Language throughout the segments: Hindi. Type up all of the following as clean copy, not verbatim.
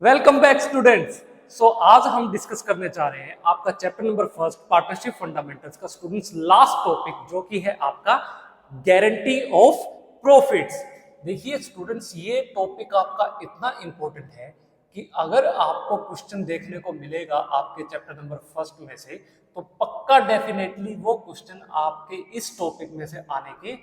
Welcome back students. सो आज हम डिस्कस करने जा रहे हैं आपका chapter number first partnership fundamentals का स्टूडेंट्स लास्ट टॉपिक जो कि है आपका गारंटी ऑफ प्रॉफिट्स। देखिए स्टूडेंट्स, ये टॉपिक आपका इतना इंपॉर्टेंट है कि अगर आपको क्वेश्चन देखने को मिलेगा आपके चैप्टर नंबर फर्स्ट में से तो पक्का डेफिनेटली वो क्वेश्चन आपके इस टॉपिक में से आने के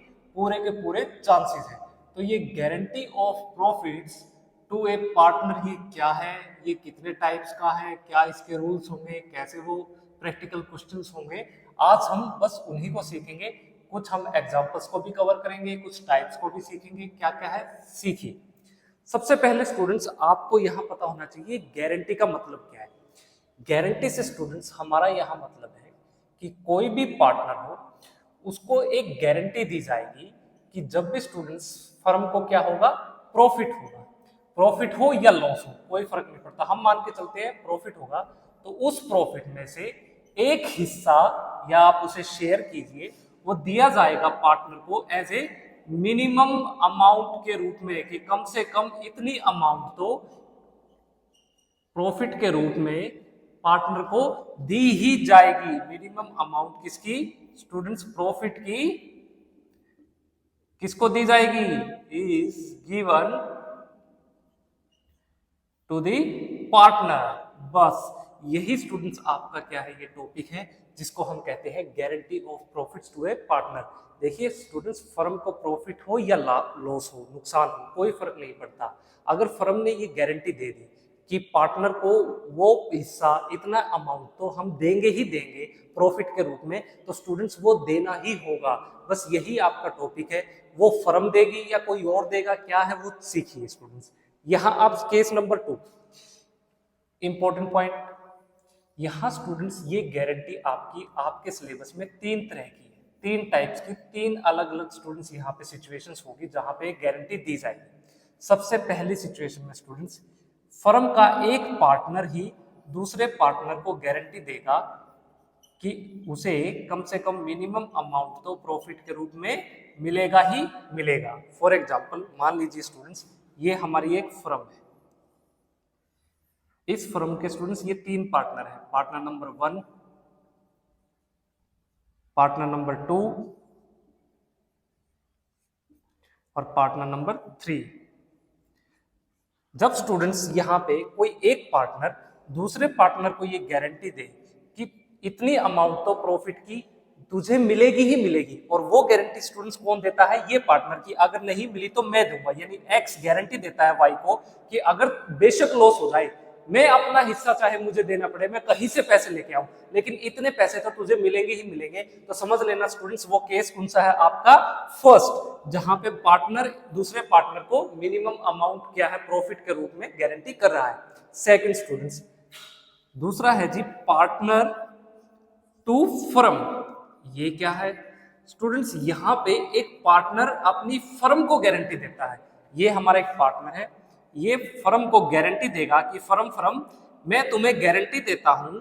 पूरे चांसेस हैं। तो ये guarantee of profits to a partner ये क्या है, ये कितने टाइप्स का है, क्या इसके रूल्स होंगे, कैसे वो प्रैक्टिकल क्वेश्चंस होंगे, आज हम बस उन्हीं को सीखेंगे। कुछ हम एग्जांपल्स को भी कवर करेंगे, कुछ टाइप्स को भी सीखेंगे। क्या क्या है सीखिए। सबसे पहले स्टूडेंट्स आपको यहाँ पता होना चाहिए गारंटी का मतलब क्या है। गारंटी से स्टूडेंट्स हमारा यहाँ मतलब है कि कोई भी पार्टनर हो उसको एक गारंटी दी जाएगी कि जब भी स्टूडेंट्स फर्म को क्या होगा, प्रॉफिट होगा। प्रॉफिट हो या लॉस हो कोई फर्क नहीं पड़ता, हम मान के चलते हैं प्रॉफिट होगा तो उस प्रॉफिट में से एक हिस्सा या आप उसे शेयर कीजिए वो दिया जाएगा पार्टनर को एज ए मिनिमम अमाउंट के रूप में कि कम से कम इतनी अमाउंट तो प्रॉफिट के रूप में पार्टनर को दी ही जाएगी। मिनिमम अमाउंट किसकी स्टूडेंट्स, प्रॉफिट की किसको दी जाएगी, is given to the partner. बस यही स्टूडेंट्स आपका क्या है, ये टॉपिक है जिसको हम कहते हैं guarantee of profits to a partner. देखिए स्टूडेंट्स, फर्म को प्रॉफिट हो या लॉस हो, नुकसान हो, कोई फर्क नहीं पड़ता। अगर फर्म ने ये गारंटी दे दी कि पार्टनर को वो हिस्सा इतना अमाउंट तो हम देंगे ही देंगे प्रॉफिट के रूप में, तो स्टूडेंट्स वो देना ही होगा। बस यही आपका टॉपिक है। वो फर्म देगी या कोई और देगा, क्या है वो सीखिए स्टूडेंट्स। यहां आप केस नंबर 2 इंपॉर्टेंट पॉइंट, यहां स्टूडेंट्स ये गारंटी आपकी आपके सिलेबस में 3 तरह की है, 3 टाइप्स की, 3 अलग अलग स्टूडेंट्स यहाँ पे सिचुएशंस होगी जहां पे गारंटी दी जाएगी। सबसे पहली सिचुएशन में स्टूडेंट्स फर्म का एक पार्टनर ही दूसरे पार्टनर को गारंटी देगा कि उसे कम से कम मिनिमम अमाउंट तो प्रॉफिट के रूप में मिलेगा ही मिलेगा। फॉर एग्जाम्पल मान लीजिए स्टूडेंट्स ये हमारी एक फर्म है। इस फर्म के स्टूडेंट्स ये 3 पार्टनर हैं, पार्टनर नंबर 1, पार्टनर नंबर 2 और पार्टनर नंबर 3। जब स्टूडेंट्स यहाँ पे कोई एक पार्टनर दूसरे पार्टनर को ये गारंटी दे कि इतनी अमाउंट तो प्रॉफिट की तुझे मिलेगी ही मिलेगी, और वो गारंटी स्टूडेंट्स कौन देता है, ये पार्टनर की अगर नहीं मिली तो मैं दूंगा, यानी एक्स गारंटी देता है वाई को कि अगर बेशक लॉस हो जाए, मैं अपना हिस्सा चाहे मुझे देना पड़े, मैं कहीं से पैसे लेके आऊं, लेकिन इतने पैसे तो तुझे मिलेंगे ही मिलेंगे। तो समझ लेना स्टूडेंट्स वो केस कौन सा है आपका, फर्स्ट, जहां पे पार्टनर दूसरे पार्टनर को मिनिमम अमाउंट क्या है प्रॉफिट के रूप में गारंटी कर रहा है। सेकंड स्टूडेंट्स दूसरा है जी पार्टनर टू फर्म। ये क्या है स्टूडेंट्स, यहां पे एक पार्टनर अपनी फर्म को गारंटी देता है। ये हमारा एक पार्टनर है, ये फर्म को गारंटी देगा कि फर्म मैं तुम्हें गारंटी देता हूं।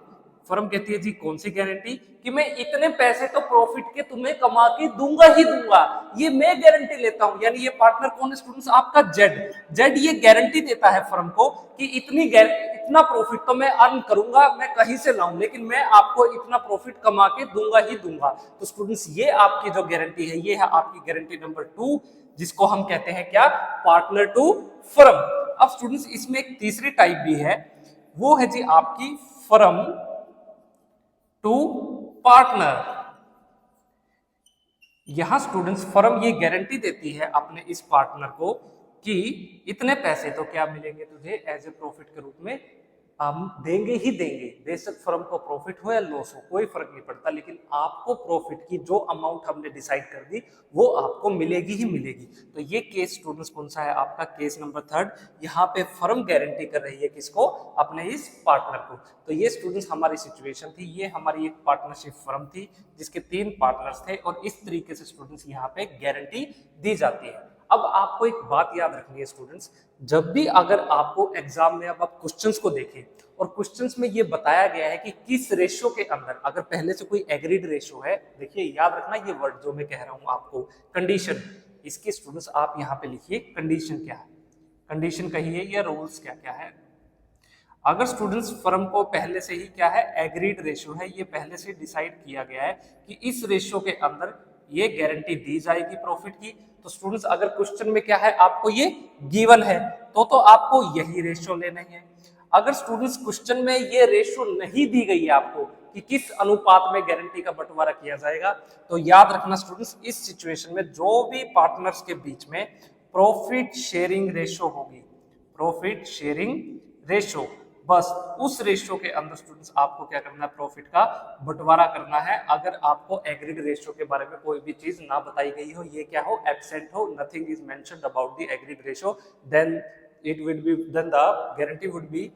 फर्म कहती है जी कौन सी गारंटी, कि मैं इतने पैसे तो प्रॉफिट के तुम्हें कमा के दूंगा ही दूंगा, ये मैं गारंटी लेता हूं। यानी ये पार्टनर कौन है स्टूडेंट्स, आपका जेड ये गारंटी देता है फर्म को कि इतना प्रॉफिट तो मैं अर्न करूंगा, मैं कहीं से लाऊं, लेकिन मैं आपको इतना प्रॉफिट कमा के दूंगा ही दूंगा। तो स्टूडेंट्स ये आपकी जो गारंटी है ये है आपकी गारंटी नंबर 2, जिसको हम कहते हैं क्या, पार्टनर टू फर्म। अब स्टूडेंट्स इसमें एक तीसरी टाइप भी है, वो है जी आपकी फर्म टू पार्टनर। यहां स्टूडेंट्स फर्म ये गारंटी देती है अपने इस पार्टनर को कि इतने पैसे तो क्या मिलेंगे तुझे एज ए प्रॉफिट के रूप में, हम देंगे ही देंगे, बेशक फर्म को प्रॉफिट हो या लॉस हो कोई फर्क नहीं पड़ता, लेकिन आपको प्रॉफिट की जो अमाउंट हमने डिसाइड कर दी वो आपको मिलेगी ही मिलेगी। तो ये केस स्टूडेंट्स कौन सा है आपका, केस नंबर 3। यहाँ पे फर्म गारंटी कर रही है किसको, अपने इस पार्टनर को। तो ये स्टूडेंट्स हमारी सिचुएशन थी, ये हमारी एक पार्टनरशिप फर्म थी जिसके 3 पार्टनर्स थे, और इस तरीके से स्टूडेंट्स यहाँ पे गारंटी दी जाती है। अब आपको एक बात याद रखनी है स्टूडेंट्स, जब भी अगर आपको एग्जाम में अब आप क्वेश्चंस को देखें और क्वेश्चंस में ये बताया गया है कि किस रेशो के अंदर, अगर पहले से कोई एग्रीड रेशो है, देखिए याद रखना ये वर्ड जो मैं कह रहा हूं आपको, कंडीशन, इसके स्टूडेंट्स आप यहाँ पे लिखिए कंडीशन क्या है, कंडीशन कहिए या रूल्स क्या क्या है। अगर स्टूडेंट्स फर्म को पहले से ही क्या है एग्रीड रेशियो है, ये पहले से डिसाइड किया गया है कि इस रेशियो के अंदर ये गारंटी दी जाएगी प्रॉफिट की, तो स्टूडेंट्स अगर क्वेश्चन में क्या है आपको ये गिवन है तो आपको यही रेशियो लेना है। अगर स्टूडेंट्स क्वेश्चन में ये रेशियो नहीं दी गई है आपको कि किस अनुपात में गारंटी का बंटवारा किया जाएगा, तो याद रखना स्टूडेंट्स इस सिचुएशन में जो भी पार्टनर्स के बीच में प्रॉफिट शेयरिंग रेशियो होगी, प्रॉफिट शेयरिंग रेशियो, बस उस रेशियो के अंदर स्टूडेंट्स आपको क्या करना है प्रॉफिट का बंटवारा करना है। अगर आपको एग्रीड रेशियो के बारे में कोई भी चीज ना बताई गई हो, ये क्या हो एब्सेंट हो, nothing is mentioned about the agreed ratio, then it will be then the guarantee would be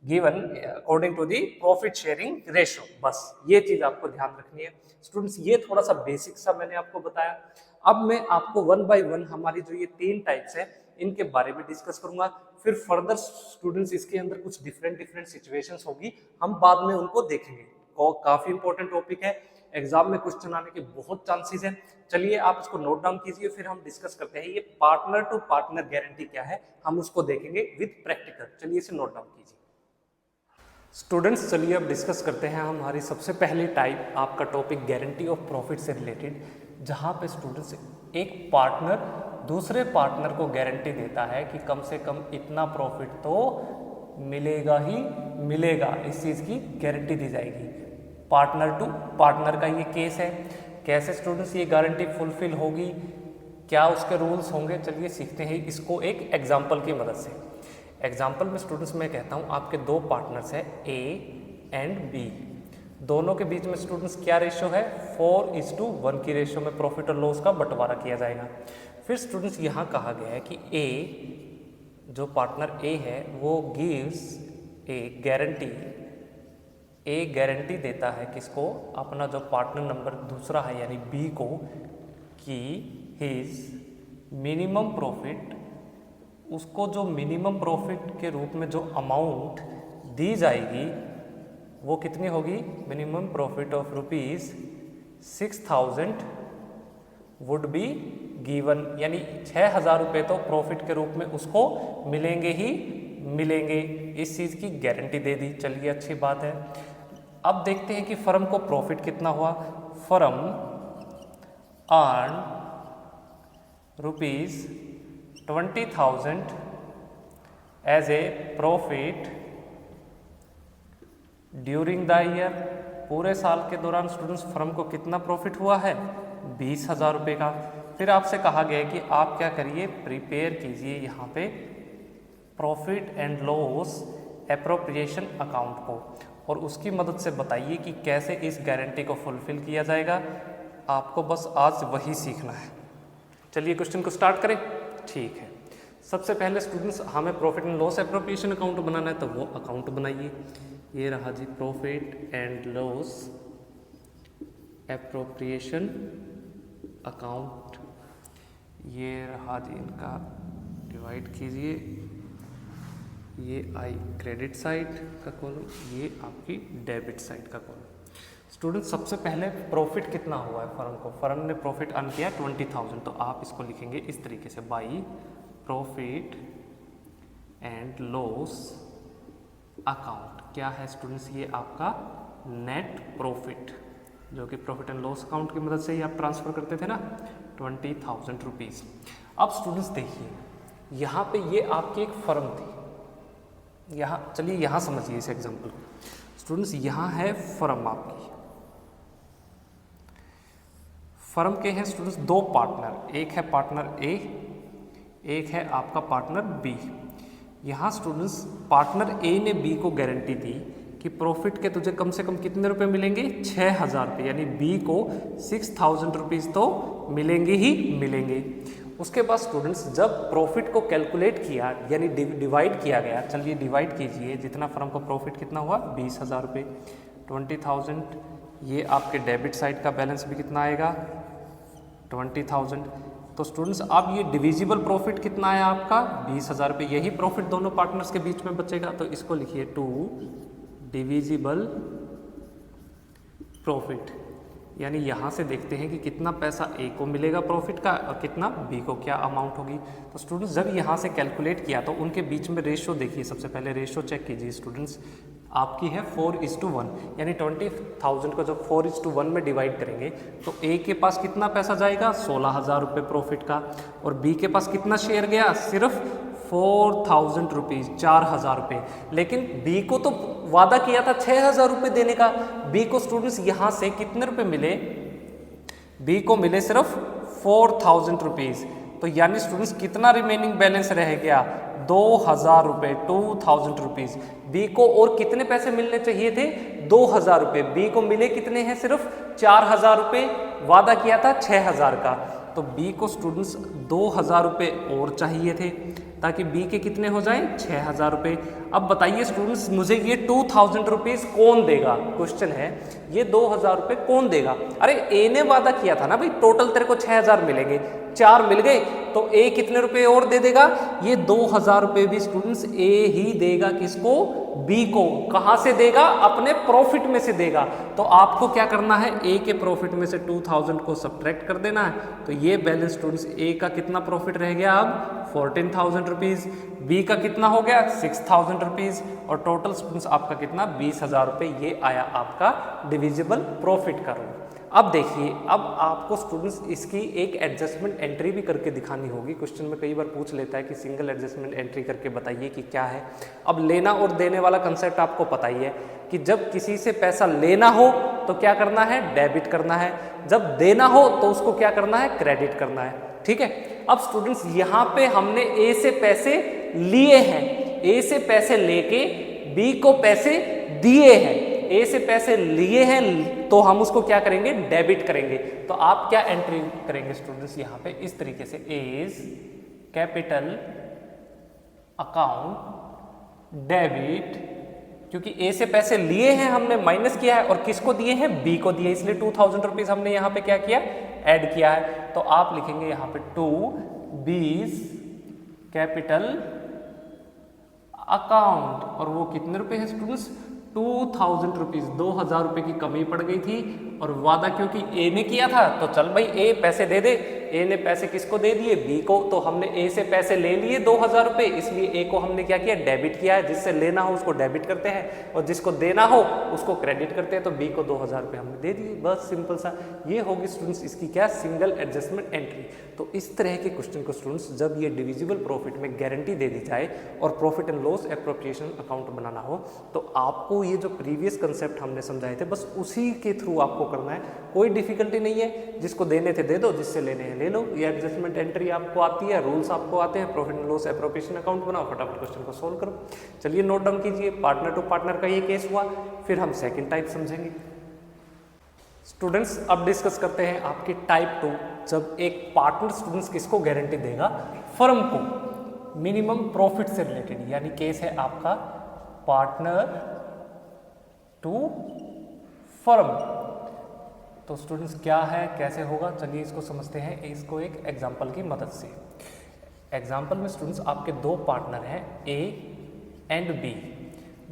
given according to the profit sharing ratio। बस ये चीज आपको ध्यान रखनी है स्टूडेंट्स। ये थोड़ा सा बेसिक सा मैंने आपको बताया। अब मैं आपको वन बाय वन हमारी जो ये 3 टाइप्स है इनके बारे में डिस्कस करूंगा, फिर फर्दर स्टूडेंट्स इसके अंदर कुछ डिफरेंट सिचुएशंस होगी, हम बाद में उनको देखेंगे। काफी इंपॉर्टेंट टॉपिक है, एग्जाम में क्वेश्चन आने के बहुत चांसेस हैं। चलिए आप इसको नोट डाउन कीजिए, फिर हम डिस्कस करते हैं ये पार्टनर टू पार्टनर गारंटी क्या है, हम उसको देखेंगे विद प्रैक्टिकल। चलिए इसे नोट डाउन कीजिए स्टूडेंट्स। चलिए अब डिस्कस करते हैं हमारी सबसे पहली टाइप, आपका टॉपिक गारंटी ऑफ प्रॉफिट से रिलेटेड, जहां पे स्टूडेंट्स एक पार्टनर दूसरे पार्टनर को गारंटी देता है कि कम से कम इतना प्रॉफिट तो मिलेगा ही मिलेगा, इस चीज की गारंटी दी जाएगी। पार्टनर टू पार्टनर का ये केस है। कैसे स्टूडेंट्स ये गारंटी फुलफिल होगी, क्या उसके रूल्स होंगे, चलिए सीखते हैं इसको एक एग्जांपल की मदद से। एग्जांपल में स्टूडेंट्स मैं कहता हूँ आपके 2 पार्टनर्स है ए एंड बी, दोनों के बीच में स्टूडेंट्स क्या रेशियो है 4:1 की रेशियो में प्रॉफिट और लॉस का बंटवारा किया जाएगा। फिर स्टूडेंट्स यहाँ कहा गया है कि ए, जो पार्टनर ए है वो गिव्स ए गारंटी देता है किसको, अपना जो पार्टनर नंबर दूसरा है यानी बी को, कि हिज मिनिमम प्रॉफिट, उसको जो मिनिमम प्रॉफिट के रूप में जो अमाउंट दी जाएगी वो कितनी होगी, minimum profit of ₹6,000 would be given, यानी 6,000 रुपये तो प्रॉफिट के रूप में उसको मिलेंगे ही मिलेंगे। इस चीज़ की गारंटी दे दी, चलिए अच्छी बात है। अब देखते हैं कि फर्म को प्रॉफिट कितना हुआ। Firm earn ₹20,000 as a profit during the year. पूरे साल के दौरान स्टूडेंट्स फर्म को कितना प्रॉफिट हुआ है, 20,000 रुपये का। फिर आपसे कहा गया है कि आप क्या करिए, प्रिपेयर कीजिए यहाँ पे profit and loss appropriation account को, और उसकी मदद से बताइए कि कैसे इस गारंटी को फुलफिल किया जाएगा। आपको बस आज वही सीखना है। चलिए क्वेश्चन को स्टार्ट करें। ठीक है, सबसे पहले स्टूडेंट्स हमें profit and loss appropriation account बनाना है, तो वो अकाउंट बनाइए। ये रहा जी profit and loss appropriation account, ये रहा जी, इनका डिवाइड कीजिए। ये आई क्रेडिट साइड का कॉलम, ये आपकी डेबिट साइड का कॉलम। स्टूडेंट सबसे पहले प्रॉफिट कितना हुआ है फर्म को, फर्म ने प्रॉफिट अर्न किया 20,000, तो आप इसको लिखेंगे इस तरीके से, by profit and loss account. क्या है स्टूडेंट्स, ये आपका नेट प्रॉफिट, जो कि प्रॉफिट एंड लॉस अकाउंट की मदद से ही आप ट्रांसफर करते थे ना, 20,000 रुपीज़। अब स्टूडेंट्स देखिए यहाँ पे ये आपकी एक फर्म थी, यहाँ चलिए यहाँ समझिए इस एग्जाम्पल को। स्टूडेंट्स यहाँ है फर्म आपकी, फर्म के हैं स्टूडेंट्स 2 पार्टनर, एक है पार्टनर ए, एक है आपका पार्टनर बी। यहाँ स्टूडेंट्स पार्टनर ए ने बी को गारंटी दी कि प्रॉफिट के तुझे कम से कम कितने रुपए मिलेंगे, 6,000 रुपये, यानी बी को 6,000 रुपीज़ तो मिलेंगे ही मिलेंगे। उसके बाद स्टूडेंट्स जब प्रॉफिट को कैलकुलेट किया यानी डिवाइड किया गया, चलिए डिवाइड कीजिए, जितना फर्म को प्रॉफिट कितना हुआ 20,000 रुपये, 20,000, ये आपके डेबिट साइड का बैलेंस भी कितना आएगा 20,000। तो स्टूडेंट्स अब ये डिविजिबल प्रॉफिट कितना है आपका 20,000 रुपये, यही प्रॉफिट दोनों पार्टनर्स के बीच में बचेगा, तो इसको लिखिए 2 डिविजिबल प्रॉफिट। यानी यहाँ से देखते हैं कि कितना पैसा ए को मिलेगा प्रॉफिट का और कितना बी को, क्या अमाउंट होगी। तो स्टूडेंट्स जब यहाँ से कैलकुलेट किया तो उनके बीच में रेशो देखिए, सबसे पहले रेशो चेक कीजिए स्टूडेंट्स, आपकी है 4:1, यानी 20,000 को जब 4:1 में डिवाइड करेंगे तो ए के पास कितना पैसा जाएगा, 16,000 रुपये प्रॉफिट का, और बी के पास कितना शेयर गया, सिर्फ 4,000 रुपीज़, 4,000 रुपये। लेकिन बी को तो वादा किया था 6,000 रुपये देने का, बी को स्टूडेंट्स यहाँ से कितने रुपए मिले, बी को मिले सिर्फ 4,000 रुपीज़। तो यानी स्टूडेंट्स कितना रिमेनिंग बैलेंस रह गया, 2,000 रुपये, 2,000 रुपीज़। बी को और कितने पैसे मिलने चाहिए थे, 2,000 रुपये, बी को मिले कितने हैं, सिर्फ 4,000 रुपये, वादा किया था 6,000 का। तो बी को स्टूडेंट्स 2,000 रुपये और चाहिए थे ताकि बी के कितने हो जाएं, 6,000 रुपये। अब बताइए स्टूडेंट्स मुझे ये 2,000 रुपीज़ कौन देगा, क्वेश्चन है ये 2,000 रुपये कौन देगा। अरे ए ने वादा किया था ना भाई टोटल तेरे को 6,000 मिलेंगे, 4 मिल गए, तो ए कितने रुपए और दे देगा, ये 2,000 रुपये भी स्टूडेंट्स ए ही देगा, किसको, बी को। कहाँ से देगा, अपने प्रॉफिट में से देगा। तो आपको क्या करना है, ए के प्रॉफिट में से 2,000 को सब्ट्रैक्ट कर देना है। तो ये बैलेंस स्टूडेंट्स ए का कितना प्रॉफिट रह गया अब 14,000 रुपीज़, बी का कितना हो गया 6,000 रुपीज़, और टोटल स्टूडेंट्स आपका कितना 20,000 रुपये। ये आया आपका डिविजिबल प्रॉफिट का रूल। अब देखिए, अब आपको स्टूडेंट्स इसकी एक एडजस्टमेंट एंट्री भी करके दिखानी होगी। क्वेश्चन में कई बार पूछ लेता है कि सिंगल एडजस्टमेंट एंट्री करके बताइए कि क्या है। अब लेना और देने वाला कंसेप्ट आपको पता ही है कि जब किसी से पैसा लेना हो तो क्या करना है, डेबिट करना है, जब देना हो तो उसको क्या करना है, क्रेडिट करना है। ठीक है। अब स्टूडेंट्स यहाँ पे हमने ए से पैसे लिए हैं, ए से पैसे लेके बी को पैसे दिए हैं, ए से पैसे लिए हैं तो हम उसको क्या करेंगे, डेबिट करेंगे। तो आप क्या एंट्री करेंगे स्टूडेंट्स यहाँ पे इस तरीके से, एज कैपिटल अकाउंट डेबिट, क्योंकि ए से पैसे लिए हैं हमने माइनस किया है और किसको दिए हैं, बी को दिए, इसलिए 2,000 रुपीज हमने यहाँ पे क्या किया, ऐड किया है। तो आप लिखेंगे यहाँ पे 2 बीज कैपिटल अकाउंट, और वो कितने रुपए है स्टूडेंट्स, 2,000 रुपीज़, 2,000 रुपये की कमी पड़ गई थी। और वादा क्योंकि ए ने किया था तो चल भाई ए पैसे दे दे, ए ने पैसे किसको दे दिए, बी को। तो हमने ए से पैसे ले लिए 2,000 रुपये, इसलिए ए को हमने क्या किया, डेबिट किया है। जिससे लेना हो उसको डेबिट करते हैं और जिसको देना हो उसको क्रेडिट करते हैं। तो बी को 2,000 रुपये हमने दे दिए, बस सिंपल सा। ये होगी स्टूडेंट्स इसकी क्या, सिंगल एडजस्टमेंट एंट्री। तो इस तरह के क्वेश्चन को स्टूडेंट्स जब ये डिविजिबल प्रॉफिट में गारंटी दे दी जाए और profit and loss appropriation account बनाना हो, तो आपको ये जो प्रीवियस कंसेप्ट हमने समझाए थे बस उसी के थ्रू आपको करना है। कोई डिफिकल्टी नहीं है, जिसको देने थे दे दो, जिससे लेने हैं ले लो। ये एडजस्टमेंट एंट्री आपको आती है, रूल्स आपको आते हैं, profit and loss appropriation account बनाओ, फटाफट क्वेश्चन को सोल्व करो। चलिए नोट डाउन कीजिए, पार्टनर टू पार्टनर का ये केस हुआ, फिर हम सेकेंड टाइप समझेंगे। स्टूडेंट्स अब डिस्कस करते हैं आपकी टाइप 2, जब एक पार्टनर स्टूडेंट्स किसको गारंटी देगा, फर्म को मिनिमम प्रॉफिट से रिलेटेड, यानी केस है आपका पार्टनर टू फर्म। तो स्टूडेंट्स क्या है, कैसे होगा, चलिए इसको समझते हैं, इसको एक एग्जांपल की मदद से। एग्जांपल में स्टूडेंट्स आपके दो पार्टनर हैं ए एंड बी,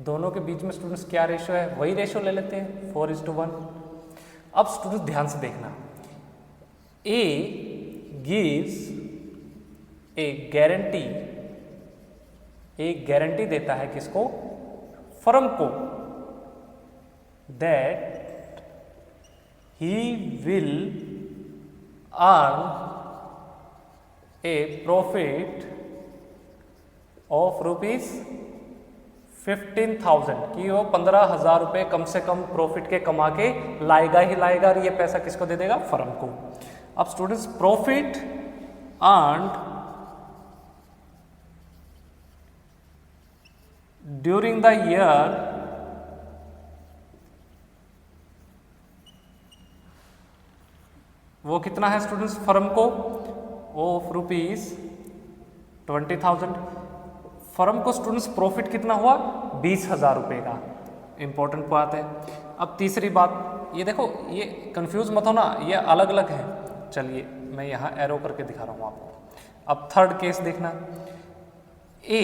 दोनों के बीच में स्टूडेंट्स क्या रेशो है, वही रेशो ले लेते हैं 4:1। अब स्टूडेंट्स ध्यान से देखना, ए गिव्स ए गारंटी देता है किसको, फर्म को, that he will earn A profit of ₹15,000 कि वो 15,000 रुपये कम से कम प्रॉफिट के कमा के लाएगा ही लाएगा, और ये पैसा किसको दे देगा, फर्म को। अब students profit earned during the year वो कितना है स्टूडेंट्स, फर्म को ऑफ ₹20,000। फर्म को स्टूडेंट्स प्रॉफिट कितना हुआ, 20,000 रुपये का। इंपॉर्टेंट बात है। अब तीसरी बात, ये देखो, ये कंफ्यूज मत हो ना, ये अलग अलग है। चलिए मैं यहाँ एरो करके दिखा रहा हूँ आपको। अब थर्ड केस देखना, ए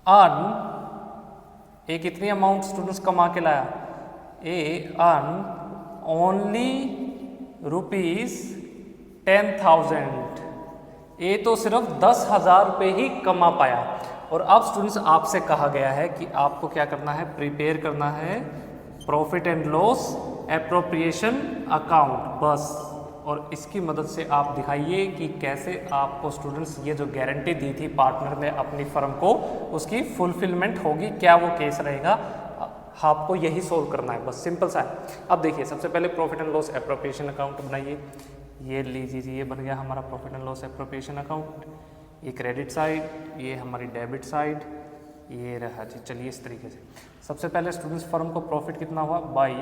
अर्न, ए कितनी अमाउंट स्टूडेंट्स कमा के लाया, ए अर्न ओनली ₹10,000। ए तो सिर्फ 10,000 रुपये ही कमा पाया। और अब स्टूडेंट्स आपसे कहा गया है कि आपको क्या करना है, प्रिपेयर करना है profit and loss appropriation account बस। और इसकी मदद से आप दिखाइए कि कैसे आपको स्टूडेंट्स ये जो गारंटी दी थी पार्टनर ने अपनी फर्म को, उसकी फुलफिलमेंट होगी, क्या वो केस रहेगा, आपको यही सोल्व करना है, बस सिंपल सा है। अब देखिए सबसे पहले profit and loss appropriation account बनाइए। ये लीजिए जी, ये बन गया हमारा profit and loss appropriation account. ये क्रेडिट साइड, ये हमारी डेबिट साइड, ये रहा जी। चलिए इस तरीके से सबसे पहले स्टूडेंट्स फर्म को प्रॉफिट कितना हुआ, बाई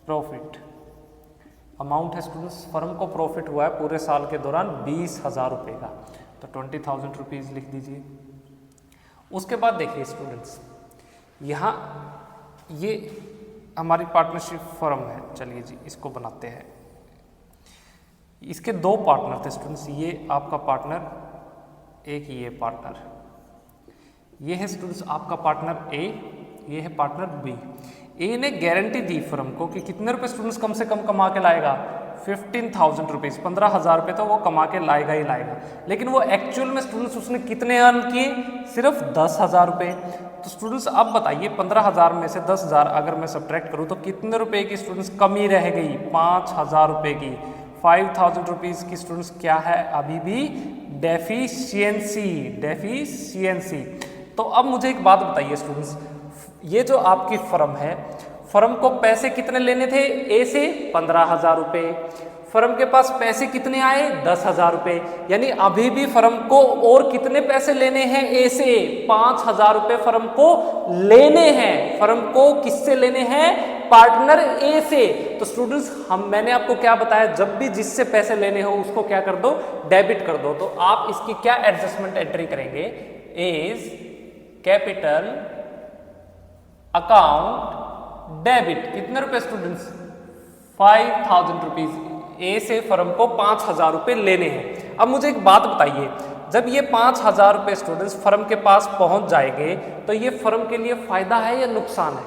प्रॉफिट अमाउंट है स्टूडेंट्स, फर्म को प्रॉफिट हुआ है पूरे साल के दौरान 20,000 रुपये का, तो 20,000 रुपीज़ लिख दीजिए। उसके बाद देखिए स्टूडेंट्स, यहाँ ये हमारी पार्टनरशिप फर्म है, चलिए जी इसको बनाते हैं। इसके दो पार्टनर थे स्टूडेंट्स, ये आपका पार्टनर, एक ये पार्टनर, ये है स्टूडेंट्स आपका पार्टनर ए, ये है पार्टनर बी। ए ने गारंटी दी फर्म को कि कितने रुपए स्टूडेंट्स कम से कम कमा के लाएगा, 15,000 रुपीज़, 15,000 रुपये तो वो कमा के लाएगा ही लाएगा। लेकिन वो एक्चुअल में स्टूडेंट्स उसने कितने अर्न किए, सिर्फ 10,000 रुपये। तो स्टूडेंट्स अब बताइए 15,000 में से 10,000 अगर मैं सब्ट्रैक्ट करूँ तो कितने रुपए की स्टूडेंट्स कमी रह गई, 5,000 रुपये की। 5,000 रुपीज़ की स्टूडेंट्स क्या है, अभी भी डेफिशिएंसी। तो अब मुझे एक बात बताइए स्टूडेंट्स, ये जो आपकी फर्म है, फर्म को पैसे कितने लेने थे ए से, 15,000 रुपये। फर्म के पास पैसे कितने आए, 10,000 रुपये। यानी अभी भी फर्म को और कितने पैसे लेने हैं ए से, 5,000 रुपये फर्म को लेने हैं। फर्म को किससे लेने हैं, पार्टनर ए से। तो स्टूडेंट्स मैंने आपको क्या बताया, जब भी जिससे पैसे लेने हो उसको क्या कर दो, डेबिट कर दो। तो आप इसकी क्या एडजस्टमेंट एंट्री करेंगे, एज कैपिटल अकाउंट डेबिट, कितने रुपए स्टूडेंट्स, 5,000 रुपीज। ए से फर्म को 5,000 रुपये लेने हैं। अब मुझे एक बात बताइए, जब ये 5,000 रुपये स्टूडेंट्स फर्म के पास पहुंच जाएंगे तो ये फर्म के लिए फायदा है या नुकसान है?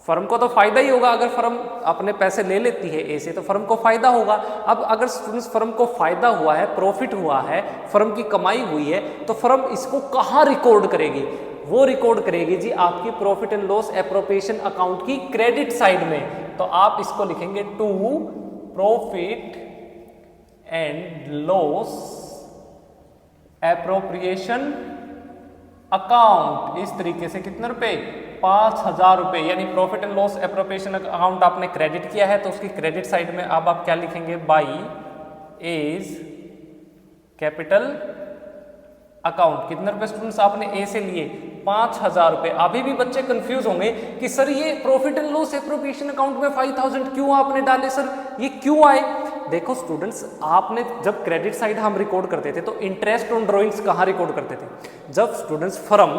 फर्म को तो फायदा ही होगा। अगर फर्म अपने पैसे ले लेती है ए से तो फर्म को फायदा होगा। अब अगर स्टूडेंट्स फर्म को फायदा हुआ है, प्रॉफिट हुआ है, फर्म की कमाई हुई है, तो फर्म इसको कहाँ रिकॉर्ड करेगी, वो रिकॉर्ड करेगी जी आपकी profit and loss appropriation account की क्रेडिट साइड में। तो आप इसको लिखेंगे to profit and loss appropriation account. इस तरीके से कितने रुपए, 5,000 रुपये, यानी profit and loss appropriation account आपने क्रेडिट किया है तो उसकी क्रेडिट साइड में अब आप क्या लिखेंगे, बाई एज कैपिटल अकाउंट। कितने रुपए स्टूडेंट्स आपने ए से लिए, 5,000 रुपये। अभी भी बच्चे कंफ्यूज होंगे कि सर ये profit and loss appropriation account में 5,000 क्यों आपने डाले, सर ये क्यों आए? देखो स्टूडेंट्स, आपने जब क्रेडिट साइड हम रिकॉर्ड करते थे तो इंटरेस्ट ऑन ड्राइंग्स कहाँ रिकॉर्ड करते थे, जब स्टूडेंट्स फर्म,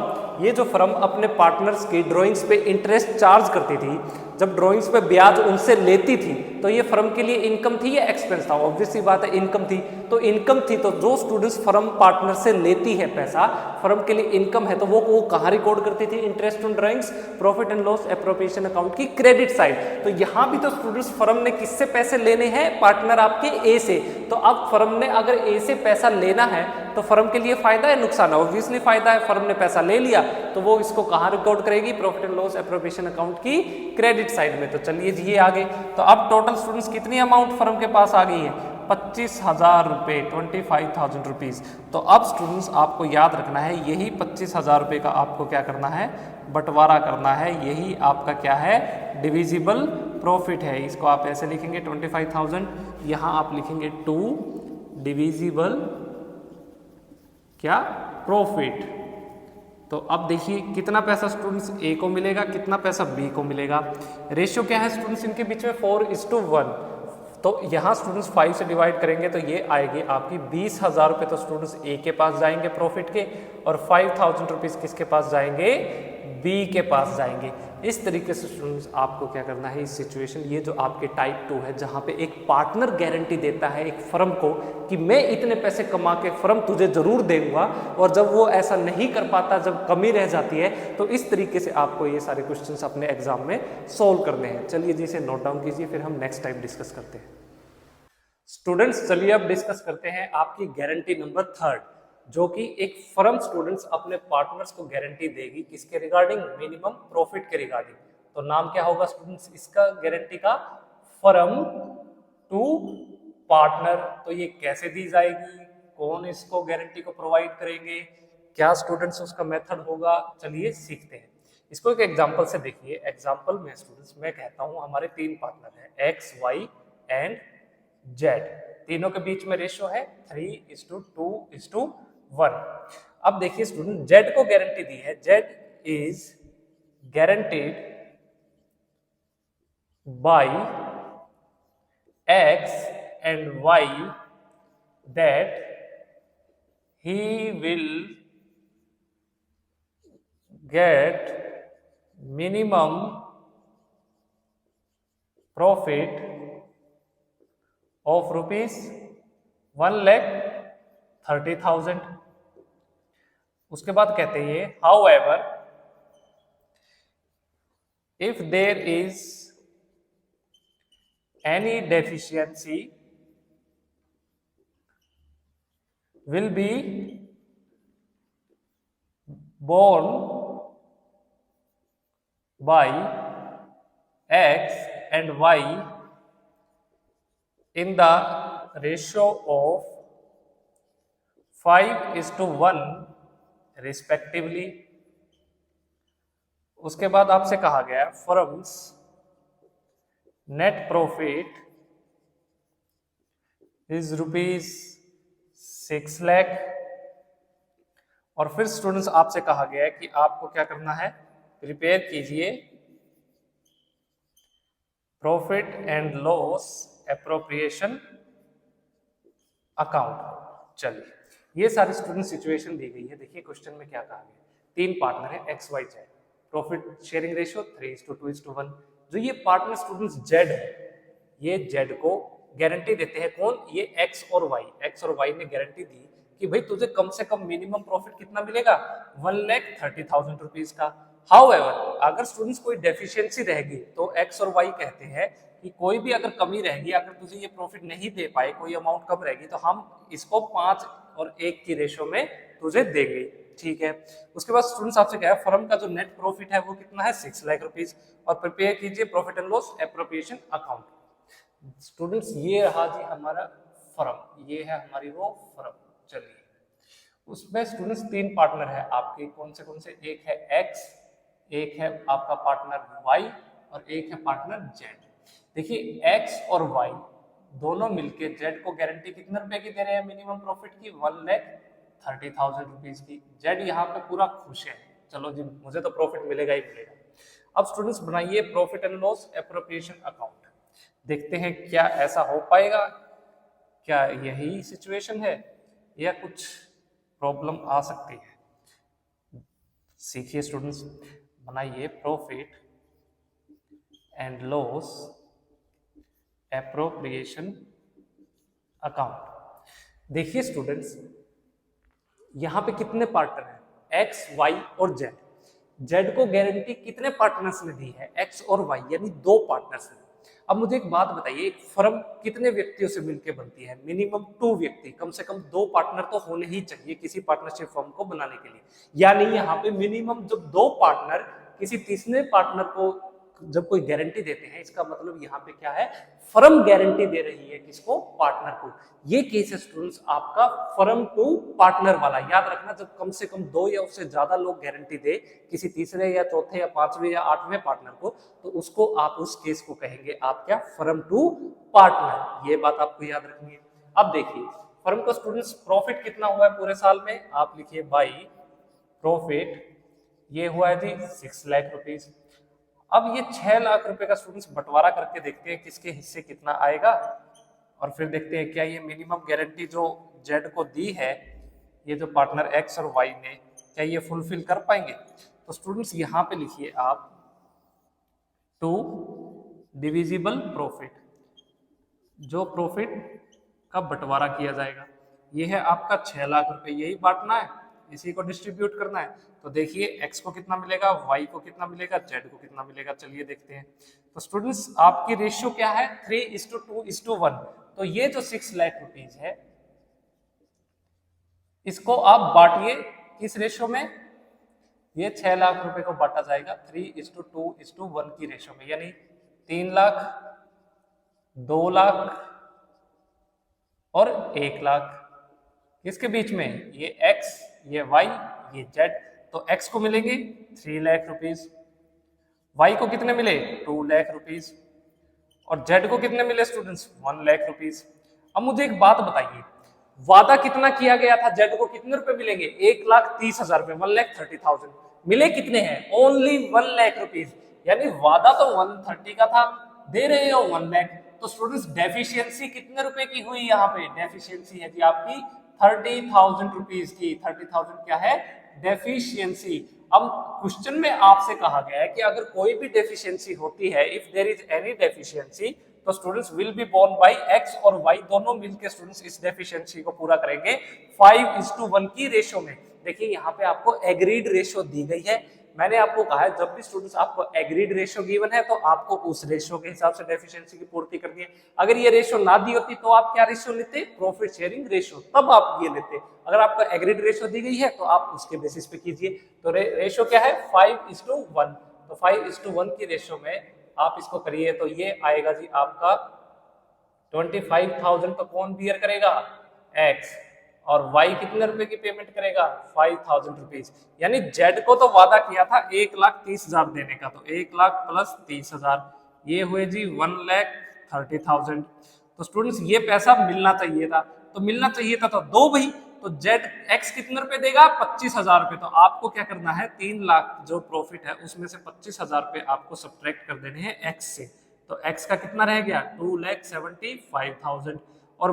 ये जो फर्म अपने पार्टनर्स की ड्राइंग्स पे इंटरेस्ट चार्ज करती थी, जब ड्राइंग्स पे ब्याज उनसे लेती थी, तो ये फर्म के लिए इनकम थी या एक्सपेंस था? ऑब्वियस सी बात है इनकम थी। तो इनकम थी, तो जो स्टूडेंट्स फर्म पार्टनर से लेती है पैसा, फर्म के लिए इनकम है, तो वो कहाँ रिकॉर्ड करती थी, interest on drawings, profit and loss appropriation account की क्रेडिट साइड। तो यहाँ भी तो स्टूडेंट्स फर्म ने किससे पैसे लेने हैं, पार्टनर आपके ए से। तो अब फर्म ने अगर ए से पैसा लेना है तो फर्म के लिए फायदा है नुकसान है? ऑब्वियसली फायदा है। फर्म ने पैसा ले लिया तो वो इसको कहाँ रिकॉर्ड करेगी, profit and loss appropriation account की क्रेडिट साइड में। तो चलिए जी ये आगे, तो अब टोटल स्टूडेंट्स कितनी अमाउंट फर्म के पास आ गई है, 25,000 रुपये, 25,000 रुपीज़। तो अब स्टूडेंट्स आपको याद रखना है, यही 25,000 रुपये का आपको क्या करना है, बंटवारा करना है। यही आपका क्या है, डिविजिबल प्रॉफिट है। इसको आप ऐसे लिखेंगे 25,000, यहाँ आप लिखेंगे 2 डिविजिबल क्या, प्रॉफिट। तो अब देखिए कितना पैसा स्टूडेंट्स ए को मिलेगा, कितना पैसा बी को मिलेगा। रेशियो क्या है स्टूडेंट्स इनके बीच में, 4:1। तो यहाँ स्टूडेंट्स 5 से डिवाइड करेंगे तो ये आएगी आपकी 20,000 रुपये। तो स्टूडेंट्स ए के पास जाएंगे प्रॉफिट के, और 5,000 रुपीज़ किसके पास जाएंगे, बी के पास जाएंगे। इस तरीके से स्टूडेंट्स आपको क्या करना है, इस सिचुएशन, ये जो आपके टाइप 2 है जहाँ पे एक पार्टनर गारंटी देता है एक फर्म को कि मैं इतने पैसे कमा के फर्म तुझे जरूर देऊंगा, और जब वो ऐसा नहीं कर पाता, जब कमी रह जाती है, तो इस तरीके से आपको ये सारे क्वेश्चंस अपने एग्जाम में सोल्व करने हैं। चलिए जी इसे नोट डाउन कीजिए, फिर हम नेक्स्ट टाइम डिस्कस करते हैं। स्टूडेंट्स चलिए अब डिस्कस करते हैं आपकी गारंटी नंबर 3, जो कि एक फर्म स्टूडेंट्स अपने पार्टनर्स को गारंटी देगी, किसके रिगार्डिंग, मिनिमम प्रॉफिट के रिगार्डिंग। तो नाम क्या होगा स्टूडेंट्स इसका गारंटी का, फर्म टू पार्टनर। तो ये कैसे दी जाएगी, कौन इसको गारंटी को प्रोवाइड करेंगे, क्या स्टूडेंट्स उसका मेथड होगा, चलिए सीखते हैं। इसको एक एग्जांपल से देखिए। एग्जांपल में स्टूडेंट्स मैं कहता हूं हमारे 3 पार्टनर हैं, एक्स, वाई एंड जेड। तीनों के बीच में रेशियो है 3:2:1। अब देखिए स्टूडेंट, जेड को गारंटी दी है, Z is guaranteed by X and Y that he will get minimum profit of rupees 1,30,000। उसके बाद कहते हैं however if there is any deficiency will be borne by x and y in the ratio of 5:1 respectively। उसके बाद आपसे कहा गया firms net profit is rupees 6 lakh. और फिर स्टूडेंट्स आपसे कहा गया है कि आपको क्या करना है, प्रिपेयर कीजिए profit and loss appropriation account. चलिए ये सारी स्टूडेंट सिचुएशन दी गई है। देखिए क्वेश्चन में क्या कहा गया, 3 पार्टनर है X Y Z, profit sharing ratio 3:2:1। जो ये पार्टनर स्टूडेंट्स जेड है, ये जेड को गारंटी देते हैं, कौन, ये एक्स और वाई। एक्स और वाई ने गारंटी दी कि भाई तुझे कम से कम मिनिमम प्रॉफिट कितना मिलेगा, 1,30,000 रुपीज का। हाउएवर अगर स्टूडेंट्स कोई डेफिशिएंसी रहेगी तो एक्स और वाई कहते हैं कि कोई भी अगर कमी रहेगी, अगर तुझे ये प्रॉफिट नहीं दे पाए, कोई अमाउंट कम रहेगी, तो हम इसको 5 और 1 की रेशो में तुझे देंगे, ठीक है। उसके बाद स्टूडेंट्स आपसे क्या है, फर्म का जो नेट प्रॉफिट है वो कितना है, 6 लाख रुपीज। और प्रिपेयर कीजिए profit and loss appropriation account. Students ये रहा जी हमारा फर्म, ये है हमारी वो फर्म। चलिए उसमें स्टूडेंट्स 3 पार्टनर है आपके, कौन से, एक है एक्स, एक है आपका पार्टनर वाई और एक है पार्टनर जेड। देखिए एक्स और वाई दोनों मिलके जेड को गारंटी कितने रुपए की दे रहे हैं, मिनिमम प्रॉफिट की 1,30,000 रुपीज की। जेड यहाँ पे पूरा खुश है, चलो जी मुझे तो प्रॉफिट मिलेगा ही मिलेगा। अब स्टूडेंट्स बनाइए profit and loss appropriation account. देखते हैं क्या ऐसा हो पाएगा, क्या यही सिचुएशन है या कुछ प्रॉब्लम आ सकती है। सीखिए स्टूडेंट्स, बनाइए profit and loss appropriation account. देखिए स्टूडेंट्स यहां पे कितने पार्टनर हैं, एक्स वाई और जेड। जेड को गारंटी कितने पार्टनर्स ने दी है, एक्स और वाई, यानी 2 पार्टनर्स ने। अब मुझे एक बात बताइए, एक फर्म कितने व्यक्तियों से मिलकर बनती है, मिनिमम 2 व्यक्ति, कम से कम 2 पार्टनर तो होने ही चाहिए किसी पार्टनरशिप फर्म को बनाने के लिए। यानी यहाँ पे मिनिमम जब 2 पार्टनर किसी तीसरे पार्टनर को जब कोई गारंटी देते हैं, इसका मतलब यहाँ पे क्या है, फर्म गारंटी दे रही है किसको, पार्टनर को। ये केस है स्टूडेंट्स आपका फर्म टू पार्टनर वाला। याद रखना जब कम से कम 2 या उससे ज्यादा लोग गारंटी दे किसी तीसरे या चौथे या 5वें या 8वें पार्टनर को, तो उसको आप उस केस को कहेंगे आप क्या, फर्म टू पार्टनर। ये बात आपको याद रखनी है। अब देखिए फर्म का स्टूडेंट्स प्रॉफिट कितना हुआ है पूरे साल में, आप लिखिए बाई प्रॉफिट, ये हुआ है जी 6 लाख रुपीज। अब ये 6 लाख रुपए का स्टूडेंट्स बंटवारा करके देखते हैं किसके हिस्से कितना आएगा, और फिर देखते हैं क्या ये मिनिमम गारंटी जो जेड को दी है, ये जो पार्टनर एक्स और वाई ने, क्या ये फुलफिल कर पाएंगे। तो स्टूडेंट्स यहाँ पे लिखिए आप टू डिविजिबल प्रॉफिट, जो प्रॉफिट का बंटवारा किया जाएगा। ये है आपका 6 लाख रुपए, यही बांटना है, इसी को डिस्ट्रीब्यूट करना है। तो देखिए x को कितना मिलेगा, y को कितना मिलेगा, z को कितना मिलेगा, चलिए देखते हैं। तो स्टूडेंट्स आपकी रेशियो क्या है, 3:2:1। तो ये जो 6 लाख रुपीज है इसको आप बांटिए किस रेशियो में, ये 6 लाख रुपए को बांटा जाएगा 3:2:1 की रेशियो में, यानी 3 लाख, 2 लाख और 1 लाख। किसके बीच में, ये x, ये y, ये z। तो x को मिलेंगे 3 लाख रुपीज, y को कितने मिले 2 लाख रुपीज और z को कितने मिले स्टूडेंट्स 1 लाख रुपीज। अब मुझे एक बात बताइए, वादा कितना किया गया था, z को कितने रुपए मिलेंगे, 1,30,000 रुपए, 1,30,000। मिले कितने हैं, ओनली 1 लाख रुपीज, यानी वादा तो 130 का था, दे रहे हो 1 लाख। तो स्टूडेंट्स डेफिशिएंसी कितने रुपए की हुई, यहाँ पे डेफिशिएंसी है जी आपकी 30,000 रुपीज की। 30,000 क्या है, डेफिशिएंसी। अब क्वेश्चन में आपसे कहा गया है कि अगर कोई भी डेफिशिएंसी होती है, if there is any deficiency, तो students will be borne by x और y दोनों मिलकर स्टूडेंट्स इस डेफिशिएंसी को पूरा करेंगे 5:1 की रेशियो में। देखिए यहाँ पे आपको एग्रीड रेशियो दी गई है। मैंने आपको कहा है जब भी स्टूडेंट्स आपको एग्रीड रेशियो गिवन है तो आपको उस रेशियो के हिसाब से डेफिशिएंसी की पूर्ति करनी है। अगर ये रेशियो ना दी होती तो आप क्या रेशियो लेते, प्रॉफिट शेयरिंग रेशियो, तब आप ये लेते। अगर आपको एग्रीड रेशियो दी गई है तो आप उसके बेसिस पे कीजिए। तो रेशियो क्या है 5:1। तो 5:1 की रेशियो में आप इसको करिए तो ये आएगा जी आपका 25,000। तो कौन बियर करेगा, x, और y कितने रुपए की पेमेंट करेगा 5,000 रुपीज। यानी z को तो वादा किया था 1,30,000 देने का, तो 1 लाख प्लस 30,000, ये हुए जी 1,30,000। तो स्टूडेंट्स ये पैसा मिलना चाहिए था, तो मिलना चाहिए था तो दो भाई। तो x कितने रुपए देगा 25,000 रुपए। तो आपको क्या करना है, 3 लाख जो प्रॉफिट है उसमें से 25,000 रुपए आपको सब्ट्रैक्ट कर देने हैं x से। तो x का कितना रह गया 2,75,000 और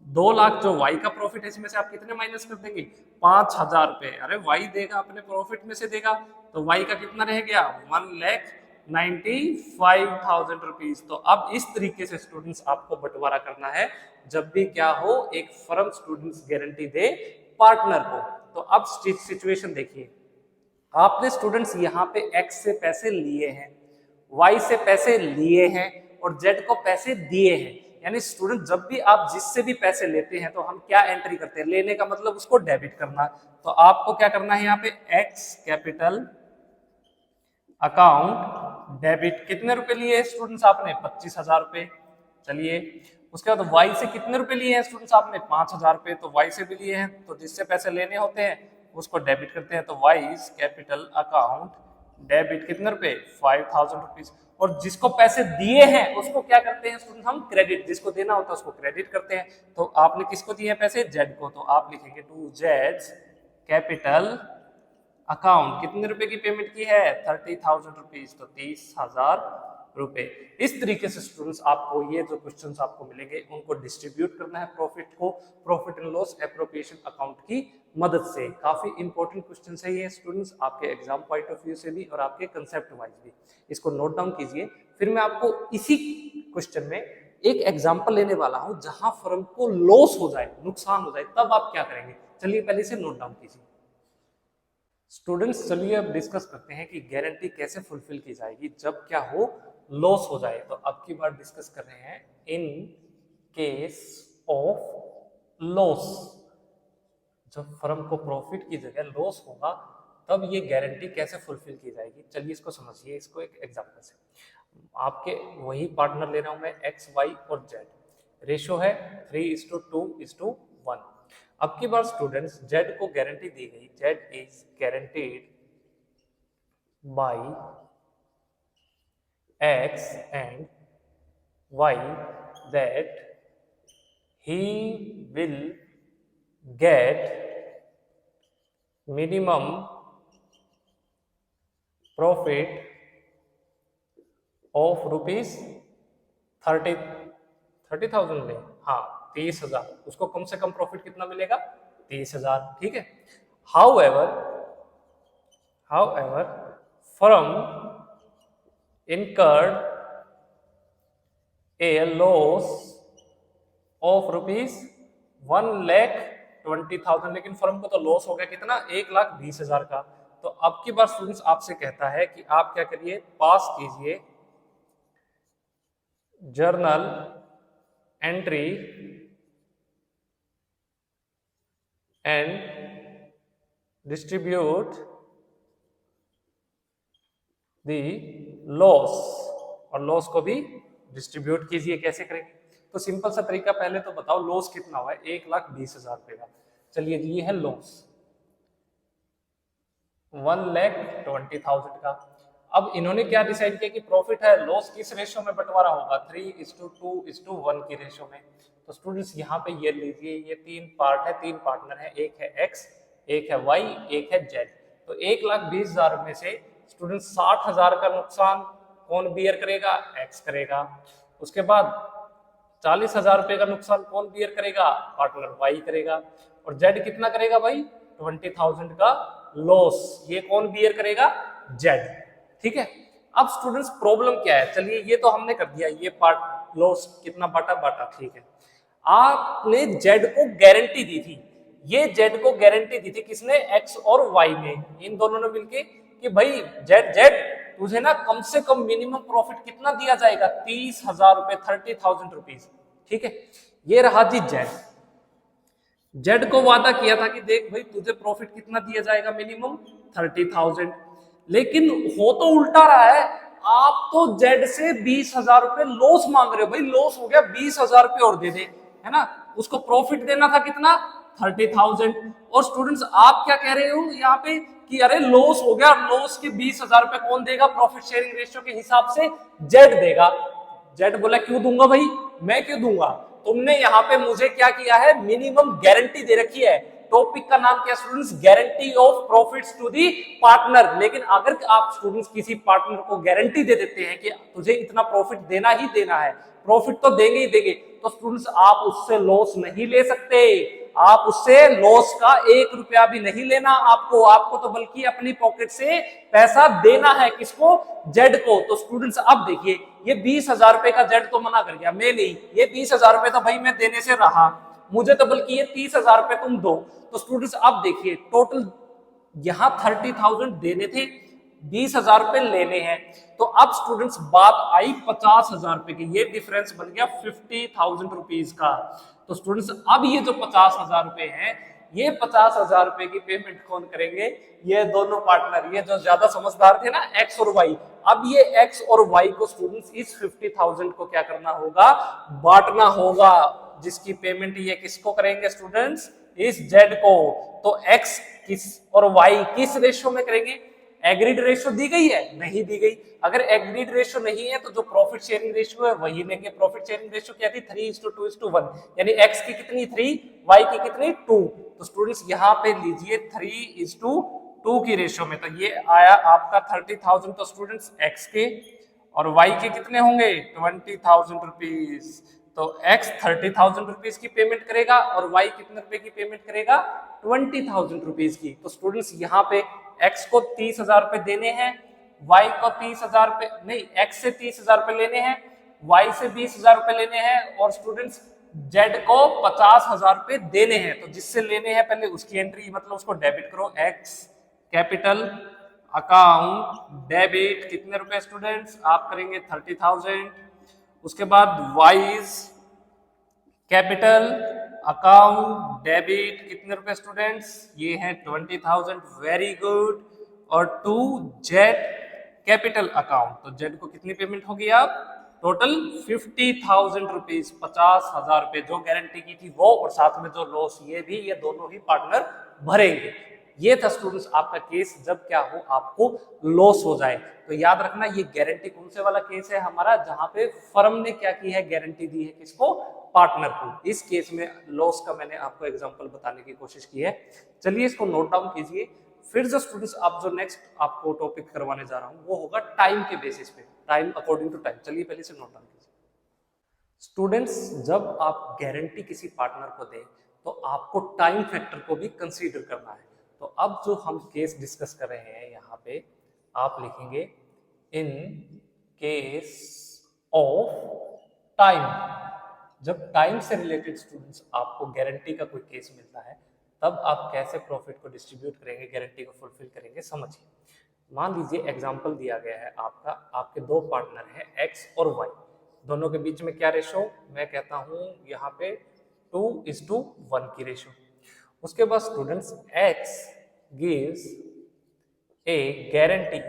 2 लाख जो y का प्रॉफिट है इसमें से आप कितने माइनस कर देंगे 5,000 रुपए। अरे y देगा अपने प्रॉफिट में से देगा, तो y का कितना रह गया 1,95,000 रुपीज। तो अब इस तरीके से स्टूडेंट्स आपको बंटवारा करना है जब भी क्या हो, एक फर्म स्टूडेंट्स गारंटी दे पार्टनर को। तो अब सिचुएशन देखिए, आपने स्टूडेंट्स यहाँ पे x से पैसे लिए हैं, y से पैसे लिए हैं और z को पैसे दिए हैं। यानी स्टूडेंट जब भी आप जिससे भी पैसे लेते हैं तो हम क्या एंट्री करते हैं, लेने का मतलब उसको डेबिट करना। तो आपको क्या करना है यहाँ पे x कैपिटल अकाउंट डेबिट, कितने रुपए लिए हैं स्टूडेंट्स आपने 25,000 रुपए। चलिए उसके बाद y से कितने रुपए लिए हैं स्टूडेंट्स आपने 5,000 रुपए। तो y से भी लिए हैं, तो जिससे पैसे लेने होते हैं उसको डेबिट करते हैं। तो y कैपिटल अकाउंट डेबिट कितने रुपए 5,000 रुपीज। और जिसको पैसे दिए हैं उसको क्या करते हैं स्टूडेंट, हम क्रेडिट, जिसको देना होता है उसको क्रेडिट करते हैं। तो आपने किसको दिए हैं पैसे, z को, तो आप लिखेंगे टू z कैपिटल अकाउंट कितने रुपए की पेमेंट की है 30,000 रुपीज, तो 30,000 रुपए। इस तरीके से स्टूडेंट्स आपको ये जो क्वेश्चंस आपको मिलेंगे उनको डिस्ट्रीब्यूट करना है प्रॉफिट को, profit and loss appropriation account की मदद से। काफी इंपॉर्टेंट क्वेश्चन है ये स्टूडेंट्स, आपके एग्जाम पॉइंट ऑफ व्यू से भी और आपके कंसेप्ट वाइज भी। इसको नोट डाउन कीजिए, फिर मैं आपको इसी क्वेश्चन में एक एग्जाम्पल लेने वाला हूं जहां फर्म को लॉस हो जाए, नुकसान हो जाए, तब आप क्या करेंगे। चलिए पहले से नोट डाउन कीजिए स्टूडेंट्स। चलिए अब डिस्कस करते हैं कि गारंटी कैसे फुलफिल की जाएगी जब क्या हो, लॉस हो जाए। तो अब की बार डिस्कस कर रहे हैं इन केस ऑफ लॉस, जब फर्म को प्रॉफिट की जगह लॉस होगा तब ये गारंटी कैसे फुलफिल की जाएगी। चलिए इसको समझिए, इसको एक एग्जांपल से। आपके वही पार्टनर ले रहा हूं मैं x, y और z, रेशियो है 3:2:1। अब की बार स्टूडेंट्स z को गारंटी दी गई, z is guaranteed bye x and y that he will get minimum profit of rupees 30,000 में, हाँ 30,000, उसको कम से कम प्रॉफिट कितना मिलेगा 30,000, ठीक है। However firm incurred a loss of ₹1,20,000, लेकिन फर्म को तो लॉस हो गया कितना, 1,20,000 का। तो अब की बार स्टूडेंट्स आपसे कहता है कि आप क्या करिए, पास कीजिए journal entry and distribute the loss, और लॉस को भी डिस्ट्रीब्यूट कीजिए। कैसे करेंगे, तो सिंपल सा तरीका, पहले तो बताओ लॉस कितना हुआ है, 1,20,000 रुपए का। चलिए जी, ये है लॉस 1,20,000 का। अब इन्होंने क्या डिसाइड किया कि प्रॉफिट है, लॉस किस रेशियो में बंटवारा होगा, 3:2:1 की रेशियो में। तो स्टूडेंट्स यहाँ पे ये लीजिए, ये तीन पार्ट है, तीन पार्टनर है, एक है एक्स, एक है वाई, एक है जेड। तो 1,20,000 में से स्टूडेंट 60,000 का नुकसान कौन बियर करेगा, एक्स करेगा। उसके बाद 40,000 रुपए का नुकसान कौन बियर करेगा, पार्टनर वाई करेगा। और जेड कितना करेगा भाई, 20,000 का लॉस, ये कौन बियर करेगा, जेड। ठीक है। अब स्टूडेंट्स प्रॉब्लम क्या है, चलिए ये तो हमने कर दिया, ये पार्ट लॉस कितना बांटा, ठीक है। आपने जेड को गारंटी दी थी, ये जेड को गारंटी दी थी किसने, एक्स और वाई ने, इन दोनों ने मिलके, कि भाई जेड जेड तुझे ना कम से कम मिनिमम प्रॉफिट कितना दिया जाएगा, 30,000 रुपए, 30,000 रुपीज। ठीक है, ये रहा जी जेड। जेड को वादा किया था कि देख भाई तुझे प्रॉफिट कितना दिया जाएगा, मिनिमम 30,000। लेकिन हो तो उल्टा रहा है, आप तो जेड से 20,000 रुपए लॉस मांग रहे हो। भाई लॉस हो गया, 20,000 रुपए और दे दे, है ना। उसको प्रॉफिट देना था कितना, 30,000। और स्टूडेंट्स आप क्या कह रहे हो यहाँ पे कि अरे लॉस हो गया, लॉस के 20,000 रुपए कौन देगा, प्रॉफिट शेयरिंग रेशियो के हिसाब से जेड देगा। जेड बोला क्यों दूंगा भाई, मैं क्यों दूंगा, तुमने यहाँ पे मुझे क्या किया है, मिनिमम गारंटी दे रखी है। टॉपिक का नाम क्या students, guarantee of profits to the partner. लेकिन अगर आप स्टूडेंट्स किसी पार्टनर को गारंटी दे देते हैं कि तुझे इतना प्रॉफिट देना ही देना है, प्रॉफिट तो देंगे ही देंगे, तो स्टूडेंट्स आप उससे लॉस नहीं ले सकते, आप उससे लॉस का 1 रुपया भी नहीं लेना आपको तो बल्कि अपनी पॉकेट से पैसा देना है, किसको, जेड को। तो स्टूडेंट्स अब देखिए, ये 20,000 रुपए का जेड तो मना कर गया, मैं नहीं, ये 20,000 रुपए तो भाई मैं देने से रहा, मुझे तो बल्कि ये 30,000 रुपए तुम दो। तो स्टूडेंट्स अब देखिए, टोटल यहां 30,000 देने थे, 20,000 रुपए लेने हैं। तो अब स्टूडेंट्स बात आई 50,000 रुपए की, ये डिफरेंस बन गया 50,000 रुपीज का। तो स्टूडेंट्स अब ये जो 50,000 रुपए हैं, ये 50,000 रुपए की पेमेंट कौन करेंगे, ये दोनों पार्टनर, ये जो ज्यादा समझदार थे ना, एक्स और वाई। अब ये एक्स और वाई को स्टूडेंट्स इस 50,000 को क्या करना होगा, बांटना होगा, जिसकी पेमेंट ये किसको करेंगे स्टूडेंट्स, इस जेड को। तो एक्स किस और वाई किस रेशियो में करेंगे, एग्रीड रेशियो दी गई है, नहीं दी गई। अगर एग्रीड रेशियो नहीं है तो जो प्रॉफिट शेयरिंग रेशियो है वही लेंगे। प्रॉफिट शेयरिंग रेशियो क्या थी, 3:2:1, यानी एक्स की कितनी 3, वाई की कितनी 2। तो स्टूडेंट्स यहाँ पे लीजिए 3:2 की रेशियो में, तो ये आया आपका 30,000। तो स्टूडेंट्स एक्स के और वाई के कितने होंगे, 20,000 रुपीज। तो x 30,000 रुपीज की पेमेंट करेगा और y कितने रुपए की पेमेंट करेगा, 20,000 रुपीज की। तो स्टूडेंट्स यहाँ पे x को 30,000 रुपए देने हैं, y को 30,000 रुपए नहीं, x से 30,000 रुपए लेने हैं, y से 20,000 रुपए लेने हैं, और स्टूडेंट्स z को 50,000 रुपए देने हैं। तो जिससे लेने हैं पहले उसकी एंट्री, मतलब उसको डेबिट करो, x कैपिटल अकाउंट डेबिट कितने रुपए स्टूडेंट्स, आप करेंगे 30,000। उसके बाद वाइज कैपिटल अकाउंट डेबिट कितने रुपए स्टूडेंट्स, ये है 20,000, वेरी गुड। और टू जेड कैपिटल अकाउंट, तो जेड को कितनी पेमेंट होगी, आप टोटल 50,000 रुपीज, 50,000 रुपए जो गारंटी की थी वो, और साथ में जो लॉस ये भी, ये दोनों ही पार्टनर भरेंगे। ये था स्टूडेंट्स आपका केस, जब क्या हो, आपको लॉस हो जाए। तो याद रखना, ये गारंटी कौन से वाला केस है हमारा, जहां पे फर्म ने क्या की है, गारंटी दी है किसको, पार्टनर को। इस केस में लॉस का मैंने आपको एग्जांपल बताने की कोशिश की है। चलिए इसको नोट डाउन कीजिए। फिर जो स्टूडेंट्स आप जो नेक्स्ट आपको टॉपिक करवाने जा रहा हूं वो होगा टाइम के बेसिस पे, टाइम अकॉर्डिंग टू टाइम। चलिए पहले से नोट डाउन कीजिए। स्टूडेंट्स जब आप गारंटी किसी पार्टनर को दें तो आपको टाइम फैक्टर को भी कंसीडर करना है। तो अब जो हम केस डिस्कस कर रहे हैं यहाँ पे, आप लिखेंगे इन केस ऑफ टाइम, जब टाइम से रिलेटेड स्टूडेंट्स आपको गारंटी का कोई केस मिलता है तब आप कैसे प्रॉफिट को डिस्ट्रीब्यूट करेंगे, गारंटी को फुलफिल करेंगे, समझिए। मान लीजिए एग्जांपल दिया गया है आपका, आपके दो पार्टनर हैं एक्स और वाई, दोनों के बीच में क्या रेशो, मैं कहता हूं यहाँ पे 2:1 की रेशो। उसके बाद students X gives a guarantee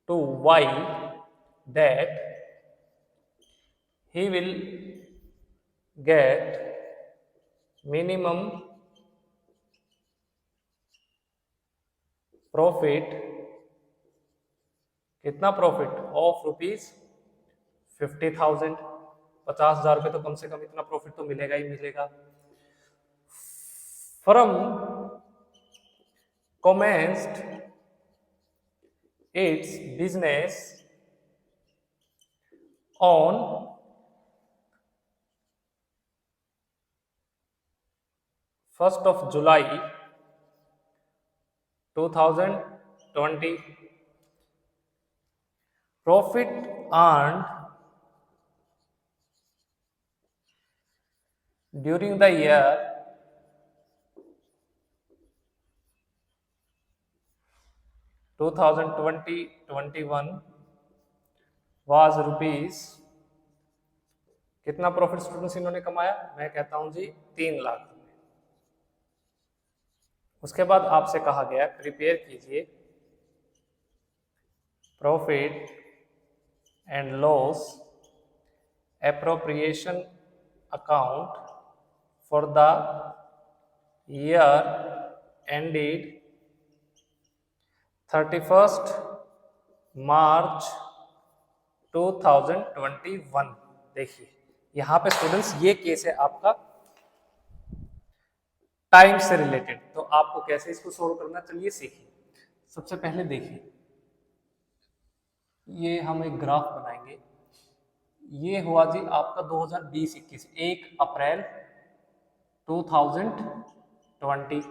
to Y that he will get minimum profit, कितना प्रॉफिट ऑफ ₹50,000, 50,000 रुपये तो कम से कम इतना प्रॉफिट तो मिलेगा ही मिलेगा। From commenced its business on 1st of July 2020, profit earned during the year 2020-21 was rupees, कितना प्रॉफिट स्टूडेंट्स इन्होंने कमाया, मैं कहता हूं जी 3 लाख। उसके बाद आपसे कहा गया प्रिपेयर कीजिए profit and loss appropriation account for the year ended 31st मार्च 2021। देखिए यहां पे स्टूडेंट्स ये केस है आपका टाइम से रिलेटेड, तो आपको कैसे इसको सोल्व करना, चलिए सीखिए। सबसे पहले देखिए, ये हम एक ग्राफ बनाएंगे। ये हुआ जी आपका 2020-21, 1 अप्रैल 2020।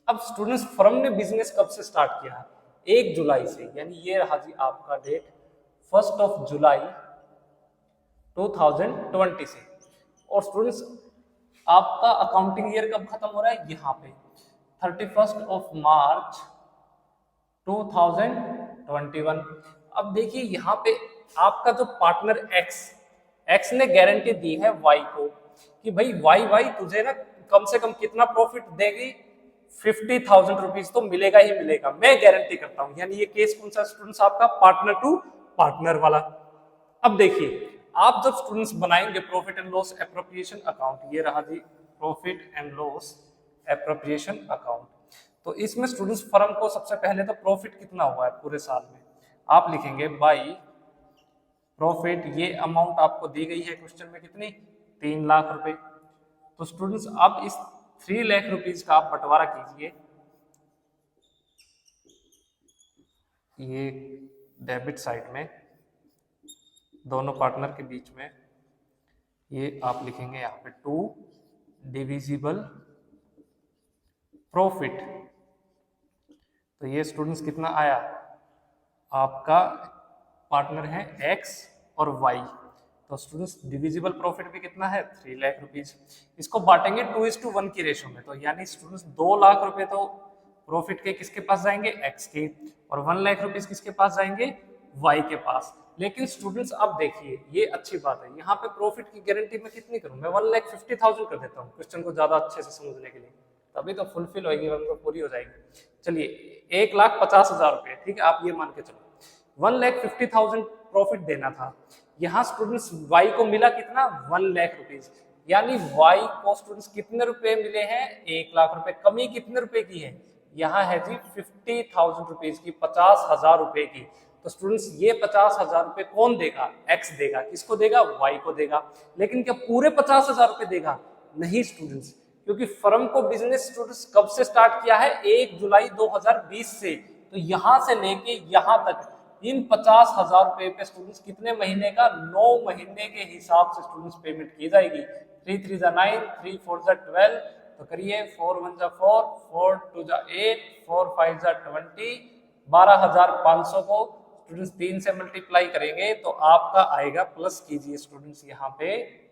अब स्टूडेंट्स फर्म ने बिजनेस कब से स्टार्ट किया है, 1 जुलाई से, यानी ये रहा जी आपका डेट 1 जुलाई 2020 से। और स्टूडेंट्स आपका अकाउंटिंग ईयर कब खत्म हो रहा है, यहाँ पे 31 मार्च 2021। अब देखिए यहाँ पे आपका जो पार्टनर एक्स ने गारंटी दी है वाई को कि भाई वाई तुझे ना कम से कम कितना प्रॉफिट देगी, 50,000 रुपीज तो मिलेगा ही मिलेगा, मैं गारंटी करता हूं। यानी ये केस कौन सा स्टूडेंट्स, आपका पार्टनर टू पार्टनर वाला। अब देखिए आप जब स्टूडेंट्स बनाएंगे profit and loss appropriation account, ये रहा जी profit and loss appropriation account, तो इसमें स्टूडेंट्स फर्म को सबसे पहले तो प्रॉफिट कितना हुआ है पूरे साल में, आप लिखेंगे बाई प्रॉफिट, ये अमाउंट आपको दी गई है क्वेश्चन में कितनी, 3 लाख रुपए। तो स्टूडेंट्स अब इस 3 लाख रुपीज का आप बंटवारा कीजिए, ये डेबिट साइड में दोनों पार्टनर के बीच में, ये आप लिखेंगे यहाँ पे 2 डिविजिबल प्रॉफिट। तो ये स्टूडेंट्स कितना आया, आपका पार्टनर है एक्स और वाई, तो स्टूडेंट्स डिविजिबल प्रॉफिट भी कितना है, 3 लाख रुपीज। इसको बांटेंगे 2:1 की रेशो में, तो यानी स्टूडेंट्स 2 लाख रुपए तो प्रॉफिट के किसके पास जाएंगे, एक्स के, और 1 लाख रुपीज किसके पास जाएंगे, वाई के पास। लेकिन स्टूडेंट्स अब देखिए ये अच्छी बात है, यहाँ पे प्रॉफिट की गारंटी मैं कितनी करूं, मैं 1,50,000 कर देता हूँ क्वेश्चन को ज्यादा अच्छे से समझने के लिए, तभी तो फुलफिल होगी, मतलब पूरी हो जाएगी। चलिए 1,50,000 रुपए, ठीक है, आप ये मान के चलो 1,50,000 प्रॉफिट देना था। यहाँ स्टूडेंट्स वाई को मिला कितना, 1 लाख रुपीज, यानी वाई को स्टूडेंट्स कितने रुपए मिले हैं, 1 लाख रुपए। कमी कितने रुपए की है, यहाँ है जी 50,000 रुपीज की, 50,000 रुपए की। तो स्टूडेंट्स ये 50,000 रुपए कौन देगा, एक्स देगा, किसको देगा, वाई को देगा। लेकिन क्या पूरे 50,000 रुपए देगा, नहीं स्टूडेंट्स, क्योंकि फर्म को बिजनेस स्टूडेंट्स कब से स्टार्ट किया है, 1 जुलाई 2020 से। तो यहां से लेके यहां तक इन 50,000 रुपए पे स्टूडेंट्स कितने महीने का, 9 महीने के हिसाब से स्टूडेंट्स पेमेंट की जाएगी। 3 3 9, 3 4 12, तो करिए 4 1 4, 4 2 8, 4 5 20, 12,500 को स्टूडेंट्स 3 से मल्टीप्लाई करेंगे तो आपका आएगा, प्लस कीजिए स्टूडेंट्स यहाँ पे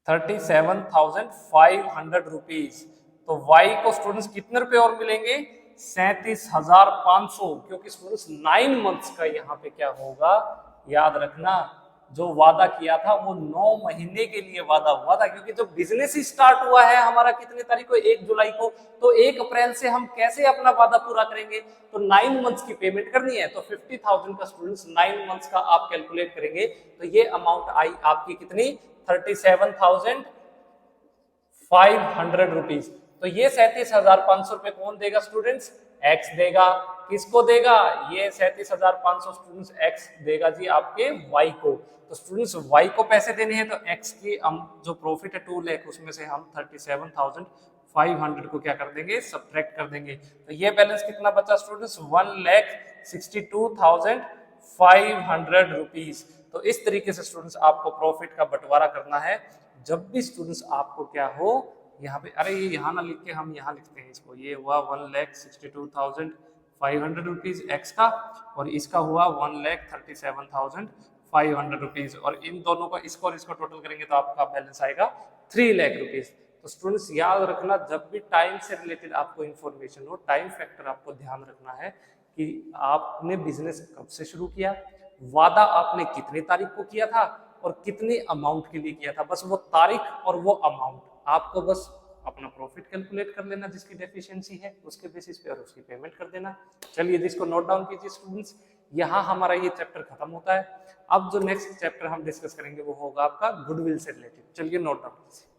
37,500 रुपीज। तो y को स्टूडेंट्स कितने रुपए और मिलेंगे? 37,500, क्योंकि स्टूडेंट्स 9 मंथ्स का यहाँ पे क्या होगा, याद रखना, जो वादा किया था वो 9 महीने के लिए वादा हुआ था, क्योंकि जो बिजनेस ही स्टार्ट हुआ है हमारा कितने तारीख को, 1 जुलाई को, तो 1 अप्रैल से हम कैसे अपना वादा पूरा करेंगे? तो 9 मंथ्स की पेमेंट करनी है, तो 50,000 का स्टूडेंट्स 9 मंथ्स का आप कैलकुलेट करेंगे तो ये अमाउंट आई आपकी कितनी, 37,500 रुपीज। तो ये 37,500 रुपए कौन देगा स्टूडेंट्स? एक्स देगा। किसको देगा? ये 37,500 स्टूडेंट्स एक्स देगा जी आपके वाई को। तो स्टूडेंट्स वाई को पैसे देने हैं तो एक्स की हम जो प्रॉफिट है 2 लाख, उसमें से हम 37,500 को क्या कर देंगे, सब्ट्रैक्ट कर देंगे। तो ये बैलेंस कितना बचा स्टूडेंट्स? 1,62,500 रुपीज। तो इस तरीके से स्टूडेंट्स आपको प्रॉफिट का बंटवारा करना है। जब भी स्टूडेंट्स आपको क्या हो, यहाँ पे, अरे ये यहाँ ना लिख के हम यहाँ लिखते हैं इसको, ये हुआ 1,62,500 रुपीज एक्स का, और इसका हुआ 1,37,500 रुपीज, और इन दोनों का इसको और इसको टोटल करेंगे तो आपका बैलेंस आएगा 3 लाख रुपीज। तो स्टूडेंट्स याद रखना, जब भी टाइम से रिलेटेड आपको इंफॉर्मेशन हो, टाइम फैक्टर आपको ध्यान रखना है कि आपने बिजनेस कब से शुरू किया, वादा आपने कितनी तारीख को किया था और कितनी अमाउंट के लिए किया था। बस वो तारीख और वो अमाउंट, आपको बस अपना प्रॉफिट कैलकुलेट कर लेना जिसकी डेफिशिएंसी है उसके बेसिस पे, और उसकी पेमेंट कर देना। चलिए जिसको नोट डाउन कीजिए स्टूडेंट्स, यहाँ हमारा ये चैप्टर खत्म होता है। अब जो नेक्स्ट चैप्टर हम डिस्कस करेंगे वो होगा आपका गुडविल से रिलेटेड। चलिए नोट डाउन कीजिए।